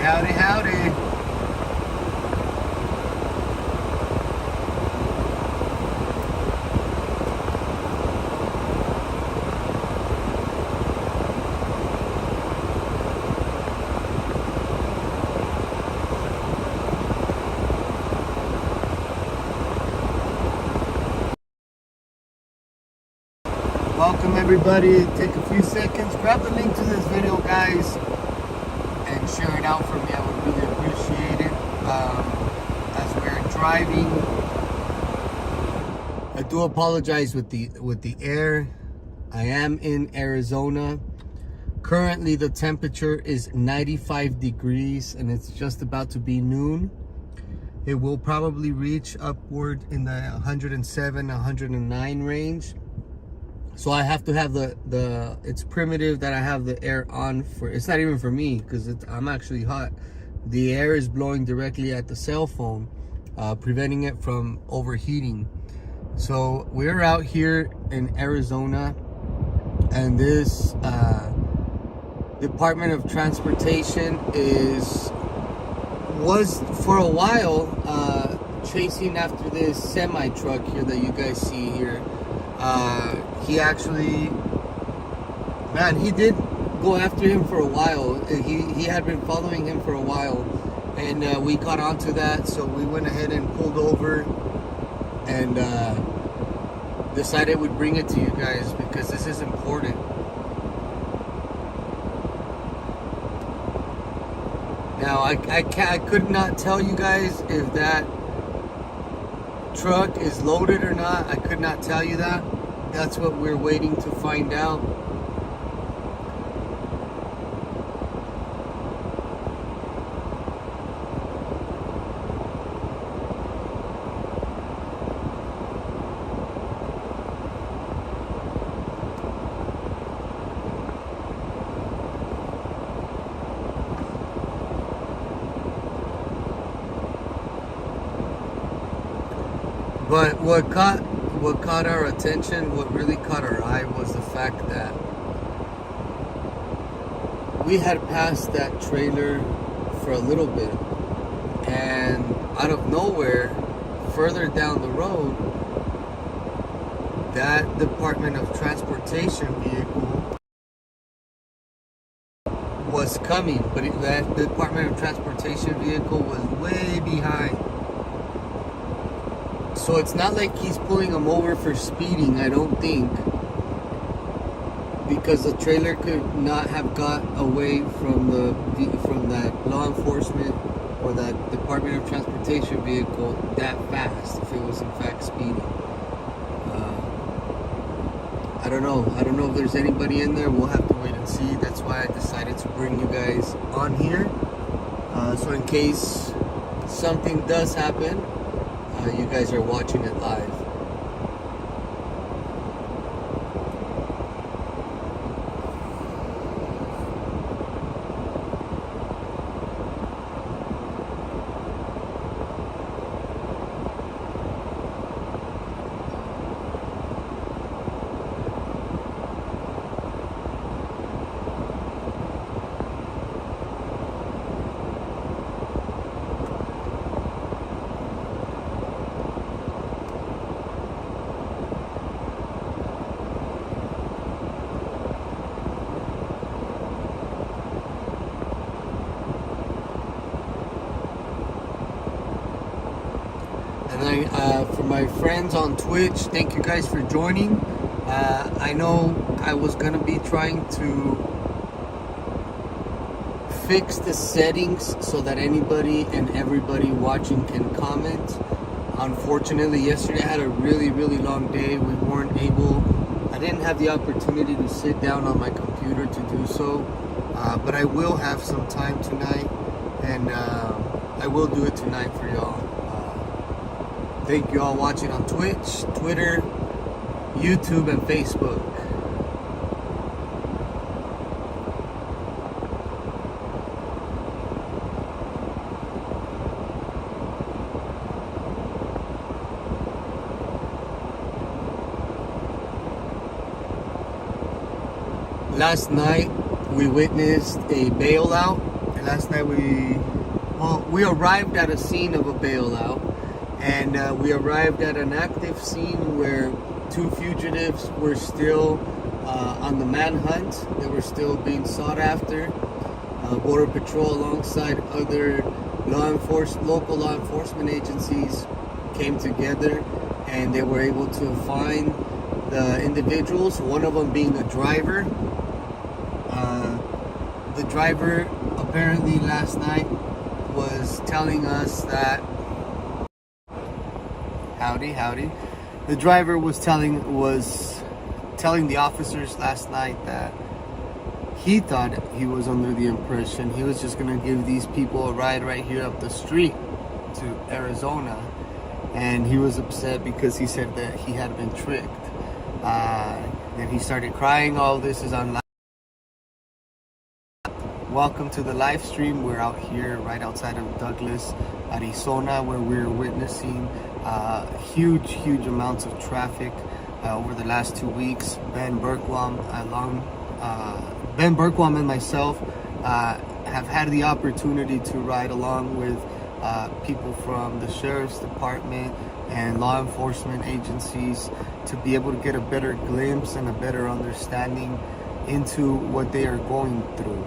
Howdy, howdy. Welcome everybody. Take a few seconds, grab the link to this video, guys, and share it out for me. I would really appreciate it. As we're driving, I do apologize with the air. I am in Arizona. Currently the temperature is 95 degrees and it's just about to be noon. It will probably reach upward in the 107, 109 range. So I have to have it's primitive that I have the air on for, it's not even for me because I'm actually hot. The air is blowing directly at the cell phone, preventing it from overheating. So we're out here in Arizona, and this Department of Transportation was for a while chasing after this semi truck here that you guys see here. He actually, man, he did go after him for a while. He had been following him for a while, and we caught on to that, so we went ahead and pulled over and decided we'd bring it to you guys because this is important. Now, I could not tell you guys if that truck is loaded or not. I could not tell you that. That's what we're waiting to find out. But what caught our attention, what really caught our eye, was the fact that we had passed that trailer for a little bit, and out of nowhere, further down the road, that Department of Transportation vehicle was coming, but that Department of Transportation vehicle was way behind. So it's not like he's pulling them over for speeding, I don't think, because the trailer could not have got away from that law enforcement or that Department of Transportation vehicle that fast if it was in fact speeding. I don't know if there's anybody in there. We'll have to wait and see. That's why I decided to bring you guys on here, so in case something does happen, you guys are watching it live. And for my friends on Twitch, thank you guys for joining. I know I was gonna be trying to fix the settings so that anybody and everybody watching can comment. Unfortunately, yesterday I had a really long day. I didn't have the opportunity to sit down on my computer to do so, but I will have some time tonight, and I will do it tonight for y'all. Thank you all watching on Twitch, Twitter, YouTube, and Facebook. Last night we witnessed a bailout. last night we arrived at a scene of a bailout, and we arrived at an active scene where two fugitives were still on the manhunt. They were still being sought after. Border Patrol, alongside other local law enforcement agencies, came together, and they were able to find the individuals. One of them being a driver. The driver apparently last night was telling us that howdy. The driver was telling the officers last night that he thought he was under the impression he was just gonna give these people a ride right here up the street to Arizona, and he was upset because he said that he had been tricked. Then he started crying. All this is on live. Welcome to the live stream. We're out here right outside of Douglas, Arizona, where we're witnessing huge amounts of traffic over the last 2 weeks. Ben Berkwam and myself have had the opportunity to ride along with people from the sheriff's department and law enforcement agencies to be able to get a better glimpse and a better understanding into what they are going through.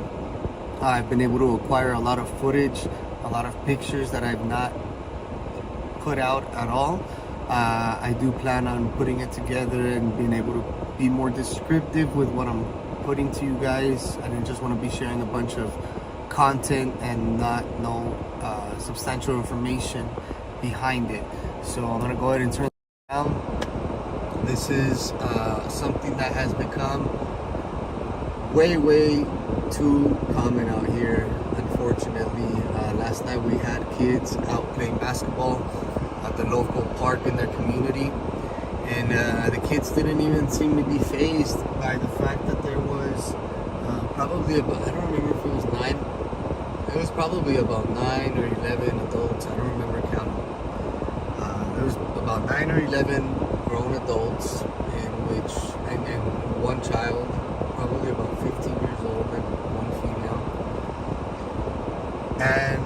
I've been able to acquire a lot of footage, a lot of pictures that I've not put out at all. I do plan on putting it together and being able to be more descriptive with what I'm putting to you guys. I didn't just want to be sharing a bunch of content and not no substantial information behind it. So I'm gonna go ahead and turn it down. This is something that has become way too common out here, unfortunately. Last night we had kids out playing basketball at the local park in their community, and the kids didn't even seem to be fazed by the fact that there was probably about, I don't remember if it was 9, it was probably about 9 or 11 adults, I don't remember counting. There was about 9 or 11 grown adults, and one child, probably about 15 years old, and one female. And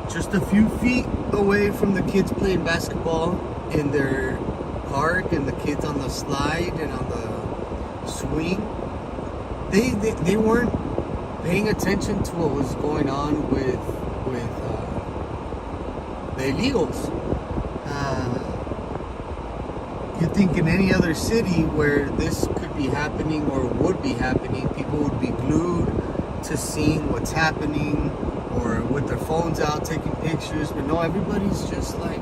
just a few feet away from the kids playing basketball in their park, and the kids on the slide and on the swing, they weren't paying attention to what was going on with the illegals. You think in any other city where this could be happening or would be happening, people would be glued to seeing what's happening or with their phones out taking pictures. But no, everybody's just like,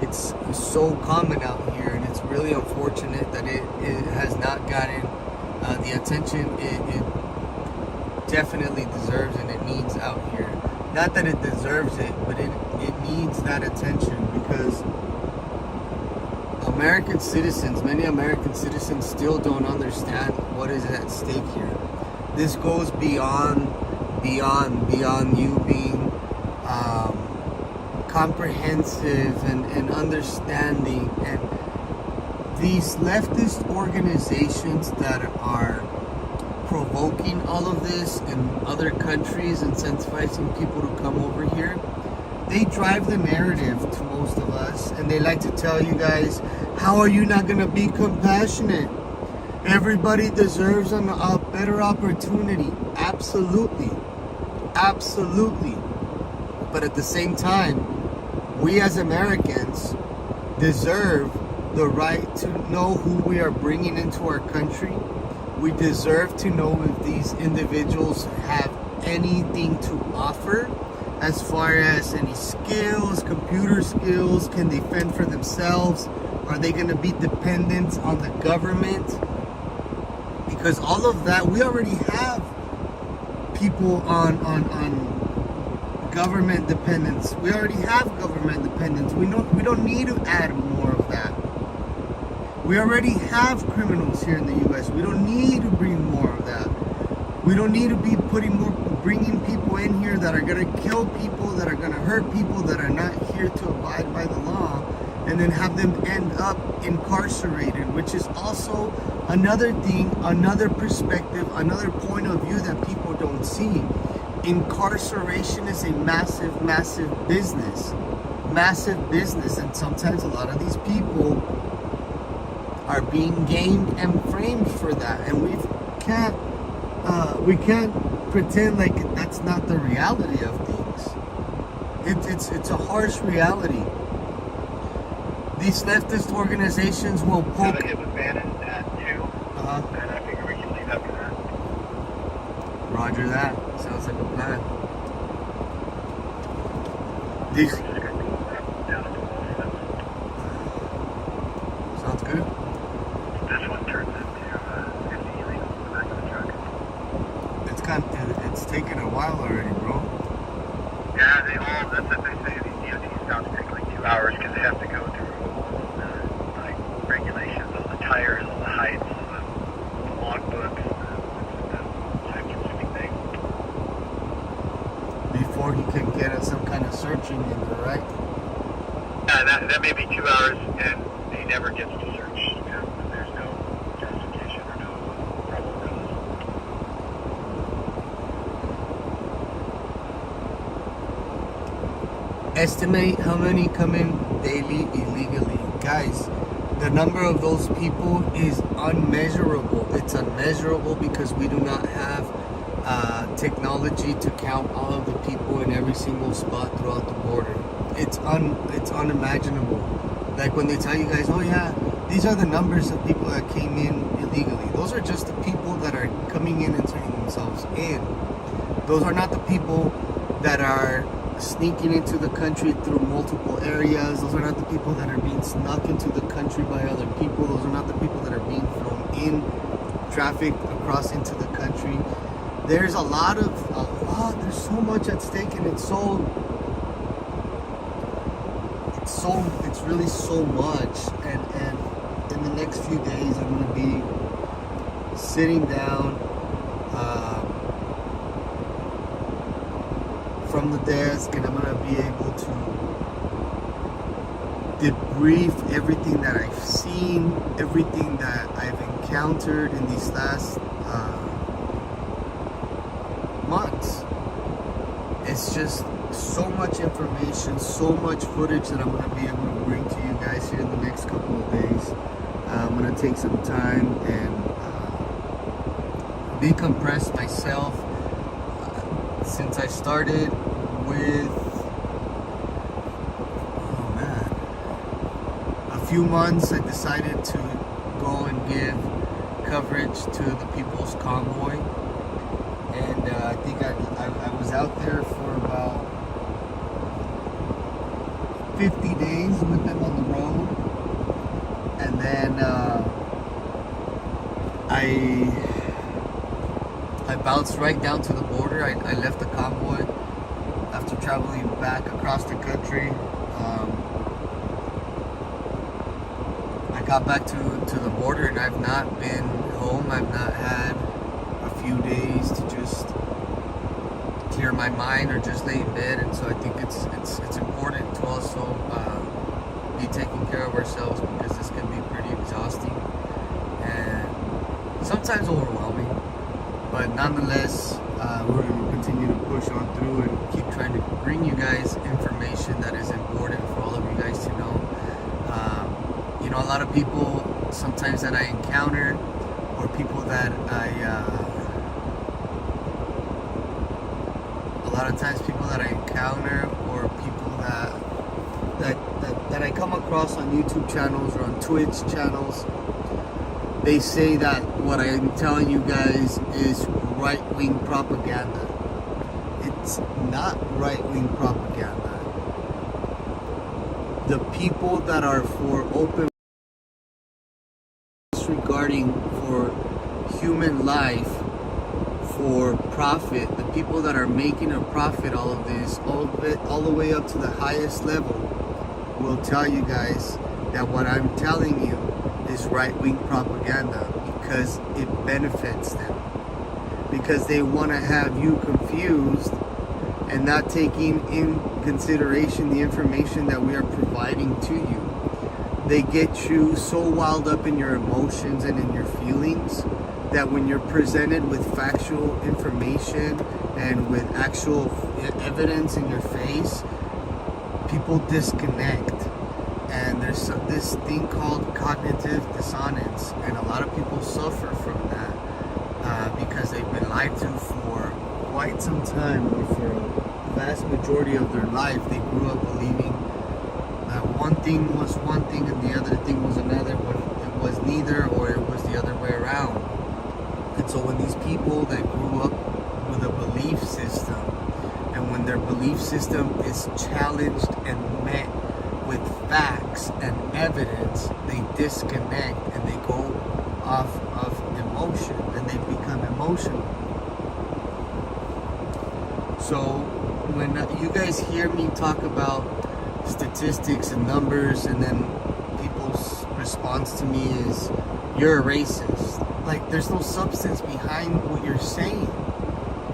it's so common out here, and it's really unfortunate that it has not gotten the attention it definitely deserves and it needs out here. Not that it deserves it, but it needs that attention, because many American citizens still don't understand what is at stake here. This goes beyond you being comprehensive and understanding. And these leftist organizations that are provoking all of this in other countries, incentivizing people to come over here, they drive the narrative to most of us, and they like to tell you guys, how are you not going to be compassionate? Everybody deserves a better opportunity. Absolutely. But at the same time, we as Americans deserve the right to know who we are bringing into our country. We deserve to know if these individuals have anything to offer as far as any skills, computer skills, can they fend for themselves? Are they going to be dependent on the government? Because all of that, we already have people on government dependence. We already have government dependence. We don't need to add more of that. We already have criminals here in the U.S. We don't need to bring more of that. We don't need to be bringing people in here that are going to kill people, that are going to hurt people, that are not here to abide by the law, and then have them end up incarcerated, which is also another thing, another perspective, another point of view that people don't see. Incarceration is a massive, massive business. Massive business. And sometimes a lot of these people are being gamed and framed for that. And we can't pretend like that's not the reality of things. It's a harsh reality. These leftist organizations will poke. It was banned at 2, and I figure we can leave after that. Roger that. Sounds like a plan. These sounds good. This one turns into 50 illegals in the back of the truck. It's taken a while already, bro. Yeah, that's what they say. These DOT stops take like 2 hours because they have to go through all the like regulations, all the tires, all the heights, all the logbooks. It's a time-consuming thing. Before he can get at some kind of searching in there, right? Yeah, that may be 2 hours, and he never gets to search because there's no justification or no probable cause. Estimate how many come in daily illegally. Guys, the number of those people is unmeasurable. It's unmeasurable because we do not have technology to count all of the people in every single spot throughout the border. It's unimaginable. Like when they tell you guys, oh yeah, these are the numbers of people that came in illegally. Those are just the people that are coming in and turning themselves in. Those are not the people that are sneaking into the country through multiple areas. Those are not the people that are being snuck into the country by other people. Those are not the people that are being thrown in traffic across into the country. There's there's so much at stake, and it's really so much. And in the next few days, I'm going to be sitting down from the desk, and I'm going to be able to debrief everything that I've seen, everything that I've encountered in these last months. It's just so much information, so much footage that I'm going to be able to bring to you guys here in the next couple of days. I'm going to take some time and decompress myself. Since I started with, a few months, I decided to go and give coverage to the People's Convoy. And I think I was out there for about 50 days with them on the road. And then I bounced right down to the border. I left the convoy after traveling back across the country. I got back to the border, and I've not been home. I've not had a few days to just clear my mind or just lay in bed. And so I think it's important to also be taking care of ourselves, because this can be pretty exhausting and sometimes overwhelming. But nonetheless, we're going to continue to push on through and keep trying to bring you guys information that is important for all of you guys to know. A lot of people sometimes that I encounter, or people that people that I encounter, or people that I come across on YouTube channels or on Twitch channels, they say that what I'm telling you guys is right-wing propaganda. It's not right-wing propaganda. The people that are for open disregarding for human life, for profit, the people that are making a profit all of this, all the way up to the highest level, will tell you guys that what I'm telling you is right-wing propaganda, because it benefits them, because they want to have you confused and not taking in consideration the information that we are providing to you. They get you so wild up in your emotions and in your feelings that when you're presented with factual information and with actual evidence in your face, people disconnect. And there's this thing called cognitive dissonance, and a lot of people suffer from that because they've been lied to for quite some time, or for a vast majority of their life. They grew up believing that one thing was one thing and the other thing was another, when it was neither, or it was the other way around. And so when these people that grew up with a belief system, and when their belief system is challenged and met with facts and evidence, they disconnect and they go off of emotion, and they become emotional. So when you guys hear me talk about statistics and numbers, and then people's response to me is, you're a racist. Like, there's no substance behind what you're saying.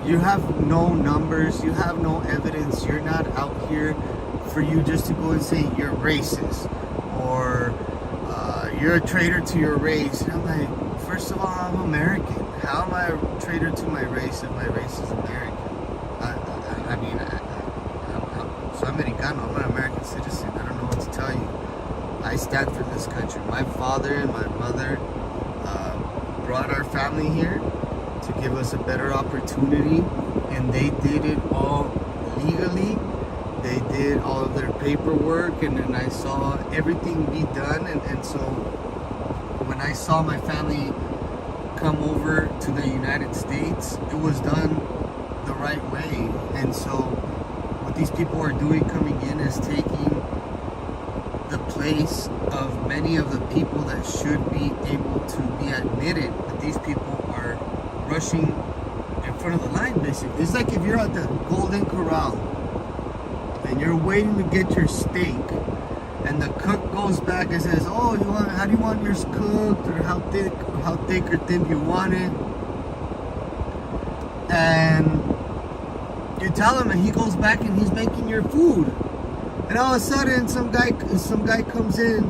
You have no numbers, you have no evidence. You're not out here for you just to go and say you're racist, or you're a traitor to your race. And I'm like, first of all, I'm American. How am I a traitor to my race if my race is American? I mean, I'm Americano. I'm an American citizen. I don't know what to tell you. I stand for this country. My father and my mother brought our family here to give us a better opportunity, and they did it all legally. They did all of their paperwork, and then I saw everything be done. And so when I saw my family come over to the United States, it was done the right way. And so what these people are doing coming in is taking the place of many of the people that should be able to be admitted, but these people are rushing in front of the line, basically. It's like if you're at the Golden Corral and you're waiting to get your steak, and the cook goes back and says, "Oh, how do you want yours cooked, or how thick or thin do you want it?" And you tell him, and he goes back and he's making your food. And all of a sudden, some guy comes in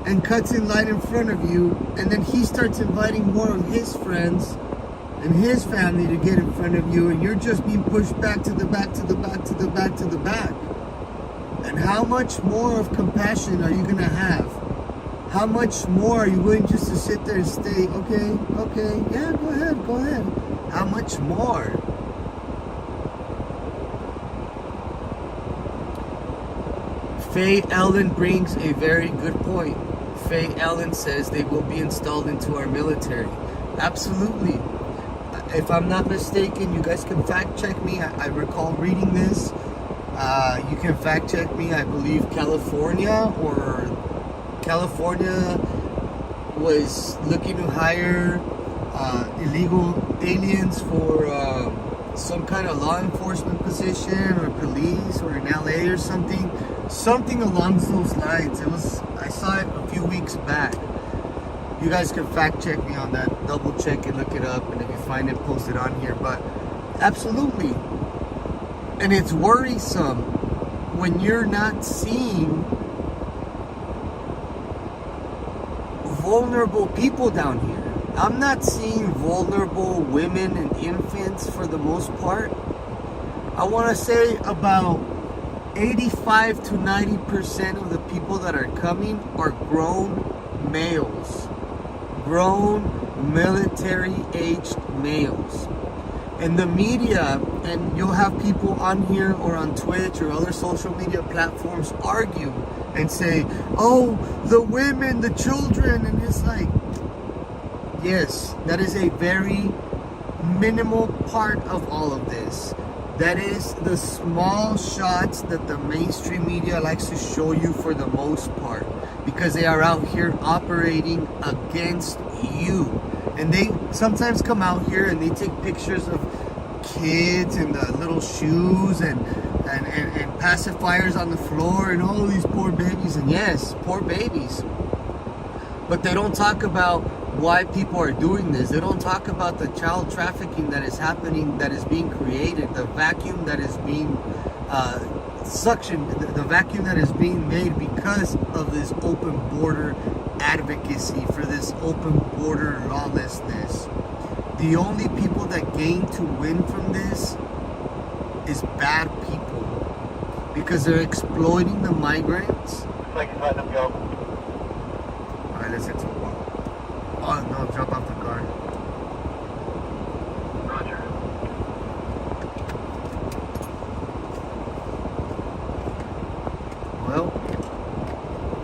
and cuts in line in front of you, and then he starts inviting more of his friends and his family to get in front of you, and you're just being pushed back to the back, to the back, to the back, to the back. And how much more of compassion are you going to have? How much more are you willing just to sit there and stay, okay, yeah, go ahead. How much more? Faye Ellen brings a very good point. Faye Ellen says they will be installed into our military. Absolutely. If I'm not mistaken, you guys can fact check me. I recall reading this. You can fact check me. I believe California was looking to hire illegal aliens for some kind of law enforcement position, or police, or in LA or something along those lines. I saw it a few weeks back. You guys can fact check me on that, double check it, look it up, and if you find it, post it on here. But absolutely. And it's worrisome when you're not seeing vulnerable people down here. I'm not seeing vulnerable women and infants for the most part. I want to say about 85 to 90% of the people that are coming are grown males. Grown military-aged males. And the media, and you'll have people on here or on Twitch or other social media platforms argue and say, "Oh, the women, the children," and it's like, yes, that is a very minimal part of all of this. That is the small shots that the mainstream media likes to show you for the most part, because they are out here operating against you. And they sometimes come out here and they take pictures of kids in the little shoes and pacifiers on the floor and all these poor babies. And yes, poor babies. But they don't talk about why people are doing this. They don't talk about the child trafficking that is happening, that is being created, the vacuum that is being suctioned, the vacuum that is being made because of this open border advocacy, for this open border lawlessness. the only people that gain to win from this is bad people, because they're exploiting the migrants. It's like letting them go.